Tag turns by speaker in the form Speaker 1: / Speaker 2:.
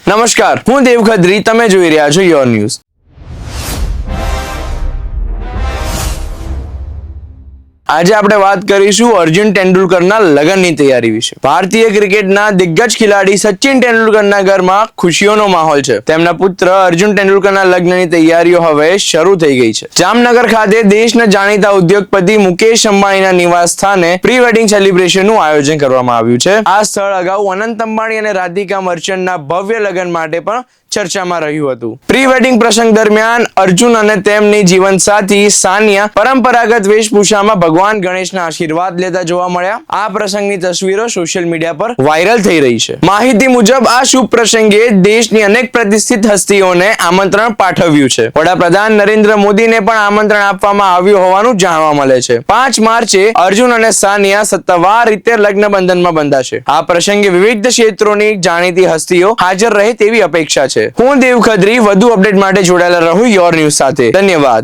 Speaker 1: નમસ્કાર, હું દેવ ખત્રી, તમે જોઈ રહ્યા છો યોર ન્યૂઝ। આજે આપણે વાત કરીશું અર્જુન તેંડુલકરના લગ્નની તૈયારી વિશે। ભારતીય ક્રિકેટના દિગ્ગજ ખેલાડી સચિન તેંડુલકરના ઘરમાં ખુશીઓનો માહોલ છે। તેમના પુત્ર અર્જુન તેંડુલકરના લગ્નની તૈયારીઓ હવે શરૂ થઈ ગઈ છે। જામનગર ખાતે દેશના જાણીતા ઉદ્યોગપતિ મુકેશ અંબાણીના નિવાસ સ્થાને પ્રી વેડિંગ સેલિબ્રેશનનું આયોજન કરવામાં આવ્યું છે। આ સ્થળ અગાઉ અનંત અંબાણી અને રાધિકા મર્ચન્ટના ભવ્ય લગ્ન માટે પણ ચર્ચામાં રહ્યું હતું। પ્રી વેડિંગ પ્રસંગ દરમિયાન અર્જુન અને તેમની જીવનસાથી સાનિયા પરંપરાગત વેશભૂષામાં ભગવાન ગણેશના આશીર્વાદ લેતા જોવા મળ્યા। આ પ્રસંગની તસવીરો સોશિયલ મીડિયા પર વાયરલ થઈ રહી છે। માહિતી મુજબ આ શુભ પ્રસંગે દેશની અનેક પ્રતિષ્ઠિત હસ્તીઓને આમંત્રણ પાઠવ્યું છે। વડાપ્રધાન નરેન્દ્ર મોદીને પણ આમંત્રણ આપવામાં આવ્યું હોવાનું જાણવા મળે છે। 5 માર્ચે અર્જુન અને સાનિયા સત્તાવાર રીતે લગ્ન બંધનમાં બંધાશે। આ પ્રસંગે વિવિધ ક્ષેત્રોની જાણીતી હસ્તીઓ હાજર રહે તેવી અપેક્ષા છે। હું દેવ ખત્રી, વધુ અપડેટ માટે જોડાયેલા રહું યોર ન્યૂઝ સાથે। ધન્યવાદ।